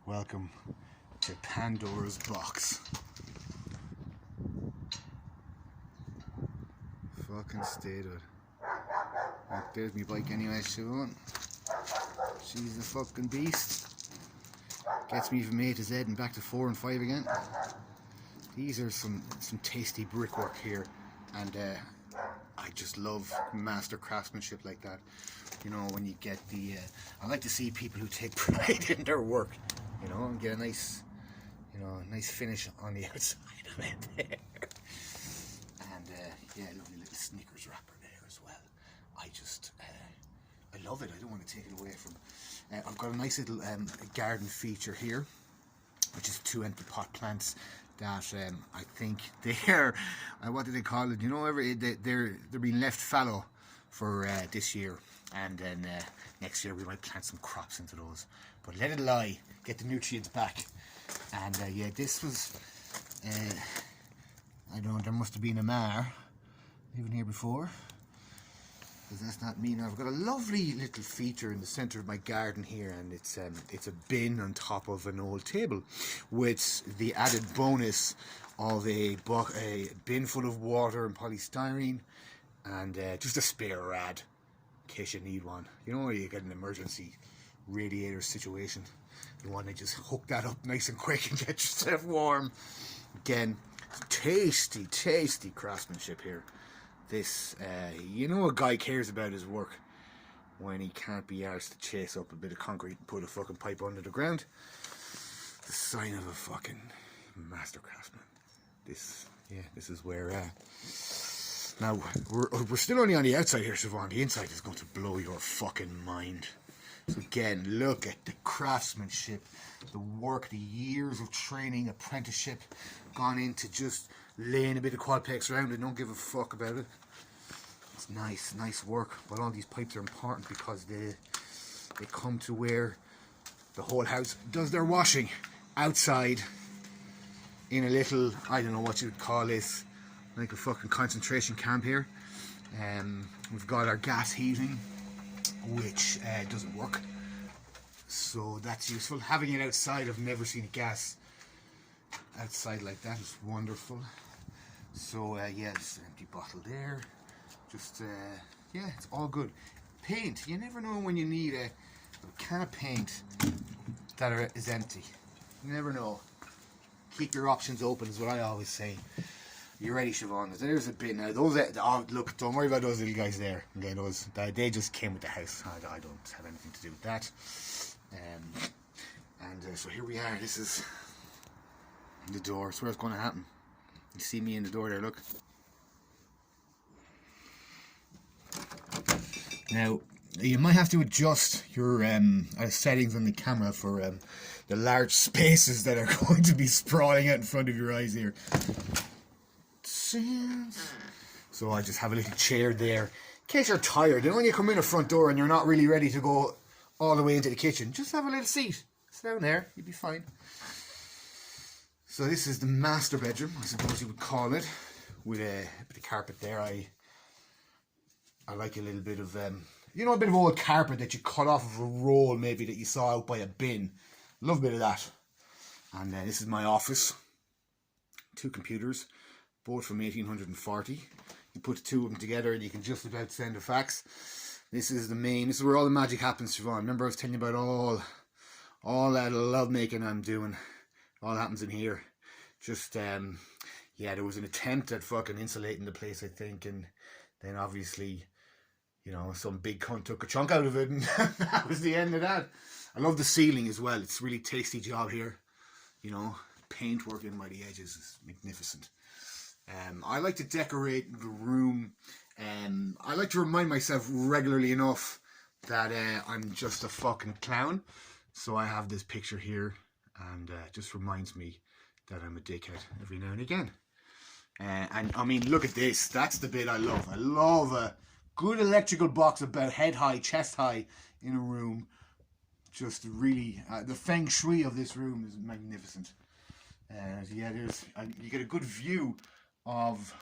Welcome to Pandora's box. Fucking stay to it. Oh, there's me bike anyway, Siobhan. She's a fucking beast. Gets me from A to Z and back to 4 and 5 again. These are some tasty brickwork here, and I just love master craftsmanship like that. You know, when you get the I like to see people who take pride in their work, you know, and get a nice, you know, nice finish on the outside of it there. And yeah, lovely little Snickers wrapper there as well. I just I love it. I don't want to take it away from. I've got a nice little garden feature here, which is 2 empty pot plants that I think they're what do they call it? You know, they're being left fallow for this year, and then next year we might plant some crops into those. But let it lie, get the nutrients back. And yeah, this was I don't know, there must have been a mare living here before, because that's not me now. I've got a lovely little feature in the centre of my garden here, and it's a bin on top of an old table, with the added bonus of a bin full of water and polystyrene, and just a spare rad in case you need one. You know, you get an emergency radiator situation, you want to just hook that up nice and quick and get yourself warm. Again, tasty craftsmanship here. This, you know, a guy cares about his work when he can't be arsed to chase up a bit of concrete and put a fucking pipe under the ground. The sign of a fucking master craftsman. This, yeah, this is where, now, we're still only on the outside here, Siobhan. The inside is going to blow your fucking mind. So again, look at the craftsmanship, the work, the years of training, apprenticeship, gone into just laying a bit of Quadpex around and don't give a fuck about it. It's nice work. But all these pipes are important because they come to where the whole house does their washing outside in a little, I don't know what you would call this, like a fucking concentration camp here. We've got our gas heating, which doesn't work, so that's useful. Having it outside, I've never seen a gas outside like that. It's wonderful. So yeah, there's an empty bottle there. Just yeah, it's all good. Paint, you never know when you need a can of paint that is empty. You never know. Keep your options open is what I always say. You ready, Siobhan? There's a bin now. Those, oh, look, don't worry about those little guys there. Okay, those, they just came with the house. I don't have anything to do with that. So here we are. This is the door. So what's going to happen? You see me in the door there, look. Now, you might have to adjust your settings on the camera for the large spaces that are going to be sprawling out in front of your eyes here. So I just have a little chair there in case you're tired. You know, when you come in the front door and you're not really ready to go all the way into the kitchen, just have a little seat. Sit down there, you'll be fine. So this is the master bedroom, I suppose you would call it, with a bit of carpet there. I like a little bit of, you know, a bit of old carpet that you cut off of a roll maybe that you saw out by a bin. Love a bit of that. And this is my office. 2 computers. Both from 1840. You put the 2 of them together and you can just about send a fax. This is the main, this is where all the magic happens, Siobhan. Remember I was telling you about all that love making I'm doing. It all happens in here. Just, yeah, there was an attempt at fucking insulating the place, I think, and then obviously, you know, some big cunt took a chunk out of it, and that was the end of that. I love the ceiling as well. It's a really tasty job here. You know, paint work in by the edges is magnificent. I like to decorate the room. I like to remind myself regularly enough that I'm just a fucking clown. So I have this picture here, and it just reminds me that I'm a dickhead every now and again. And I mean, look at this. That's the bit I love. I love a good electrical box about head high, chest high in a room. Just really, the feng shui of this room is magnificent. Yeah, you get a good view of,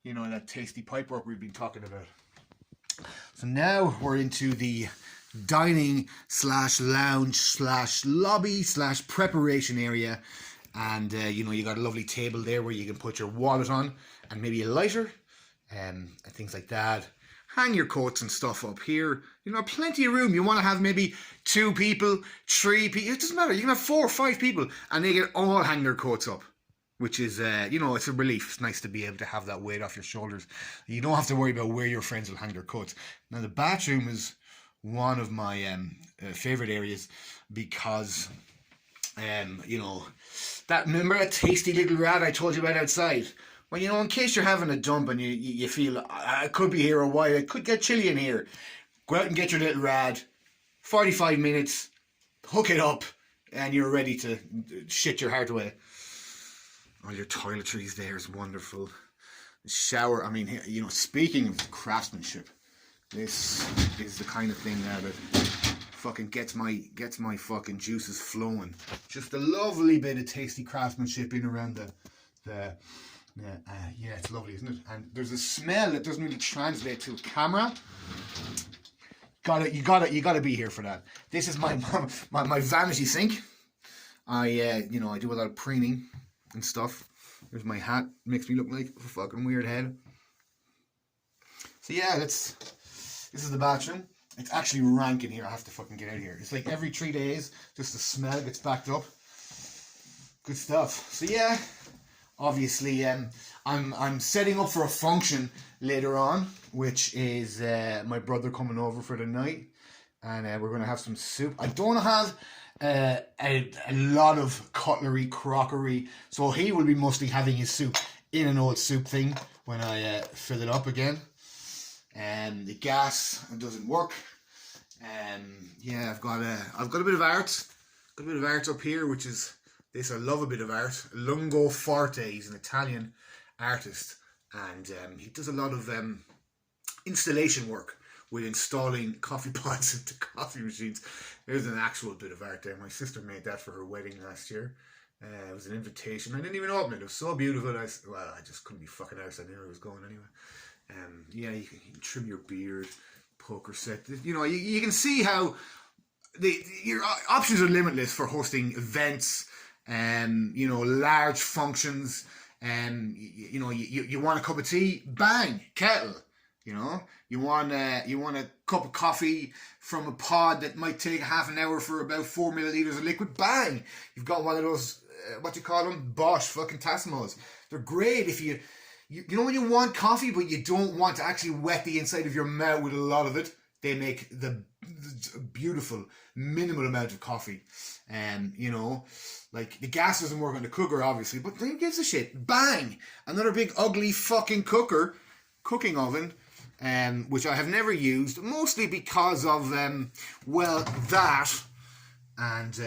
you know, that tasty pipework we've been talking about. So now we're into the dining slash lounge slash lobby slash preparation area. And, you know, you got a lovely table there where you can put your wallet on and maybe a lighter and things like that. Hang your coats and stuff up here. You know, plenty of room. You want to have maybe 2 people, 3 people. It doesn't matter. You can have 4 or 5 people and they can all hang their coats up, which is, you know, it's a relief. It's nice to be able to have that weight off your shoulders. You don't have to worry about where your friends will hang their coats. Now, the bathroom is one of my favourite areas because, you know, remember that tasty little rat I told you about outside? Well, you know, in case you're having a dump and you feel, I could be here a while, it could get chilly in here, go out and get your little rad, 45 minutes, hook it up, and you're ready to shit your heart away. All your toiletries there is wonderful. The shower, I mean, you know, speaking of craftsmanship, this is the kind of thing that fucking gets my fucking juices flowing. Just a lovely bit of tasty craftsmanship in around yeah, it's lovely, isn't it? And there's a smell that doesn't really translate to camera. You gotta be here for that. This is my vanity sink. You know, I do a lot of preening and stuff. There's my hat, makes me look like a fucking weird head. So yeah, this is the bathroom. It's actually rank in here. I have to fucking get out of here. It's like every 3 days, just the smell gets backed up. Good stuff. So yeah, obviously, I'm setting up for a function later on, which is my brother coming over for the night, and we're going to have some soup. I don't have a lot of cutlery, crockery, so he will be mostly having his soup in an old soup thing when I fill it up again. The gas doesn't work. Yeah, I've got a bit of art. Got a bit of art up here, which is this. I love a bit of art. Lungo Forte, he's an Italian artist, and he does a lot of installation work with installing coffee pots into coffee machines. There's an actual bit of art there. My sister made that for her wedding last year. It was an invitation. I didn't even open it. It was so beautiful. I just couldn't be fucking arsed. I knew where it was going anyway. Yeah, you can trim your beard, poker set. You know, you can see how your options are limitless for hosting events, you know, large functions. You know, you want a cup of tea, bang, kettle. You know, you want a cup of coffee from a pod that might take half an hour for about 4 milliliters of liquid, bang, you've got one of those what do you call them, Bosch fucking Tasmos. They're great if you know when you want coffee but you don't want to actually wet the inside of your mouth with a lot of it. They make the beautiful minimal amount of coffee. You know, like the gas doesn't work on the cooker obviously, but who gives a shit? Bang! Another big ugly fucking cooking oven, which I have never used, mostly because of well, that and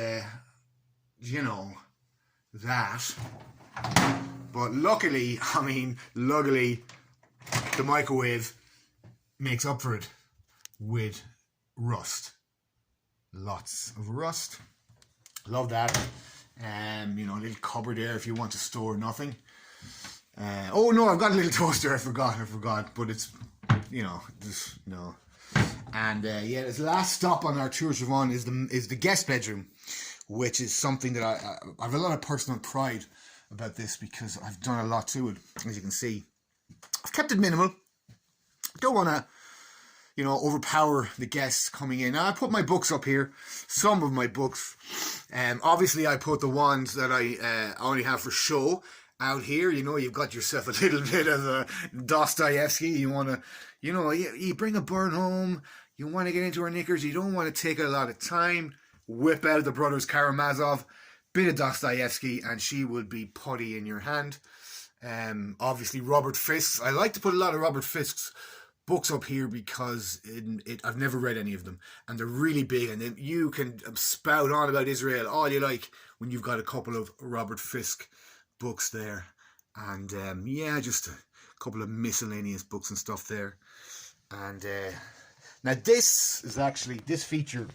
you know, that. But luckily, the microwave makes up for it with rust. Lots of rust. Love that. You know, a little cupboard there if you want to store nothing. Oh no, I've got a little toaster. I forgot. But it's, you know, just no. And yeah, this last stop on our tour Siobhan is the guest bedroom, which is something that I have a lot of personal pride about this because I've done a lot to it. As you can see, I've kept it minimal. Don't want to, you know, overpower the guests coming in. Now, I put my books up here, some of my books. Obviously, I put the ones that I only have for show out here. You know, you've got yourself a little bit of Dostoevsky. You want to, you know, you bring a bird home. You want to get into her knickers. You don't want to take a lot of time. Whip out the Brothers Karamazov, bit of Dostoevsky, and she would be putty in your hand. Obviously, Robert Fisk's. I like to put a lot of Robert Fisk's books up here because I've never read any of them, and they're really big, and you can spout on about Israel all you like when you've got a couple of Robert Fisk books there. And yeah, just a couple of miscellaneous books and stuff there. And now this feature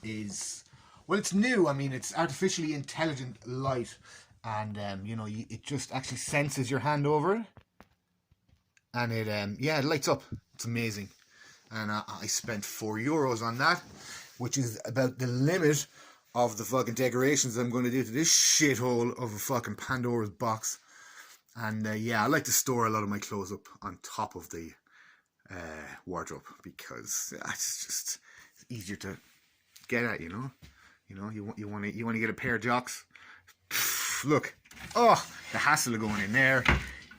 is, well, it's new. I mean, it's artificially intelligent light, and you know, it just actually senses your hand over it. And it, yeah, it lights up. It's amazing. and I spent €4 on that, which is about the limit of the fucking decorations I'm going to do to this shithole of a fucking Pandora's box. And yeah, I like to store a lot of my clothes up on top of the wardrobe, because it's just easier to get at, you know. You want to get a pair of jocks. Look, oh, the hassle of going in there.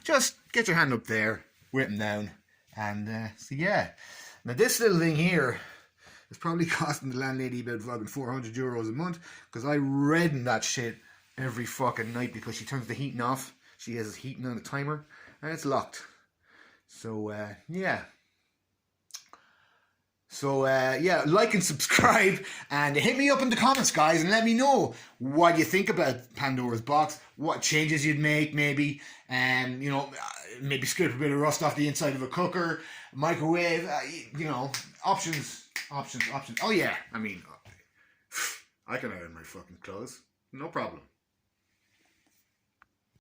Just get your hand up there, whip them down, and so yeah. Now this little thing here is probably costing the landlady about fucking €400 a month, because I redden that shit every fucking night because she turns the heating off. She has heating on the timer, and it's locked. So yeah. So yeah, like and subscribe, and hit me up in the comments, guys, and let me know what you think about Pandora's box, what changes you'd make, maybe, you know, maybe scrape a bit of rust off the inside of a cooker, microwave, you know, options. Oh yeah, I mean, I can iron my fucking clothes, no problem.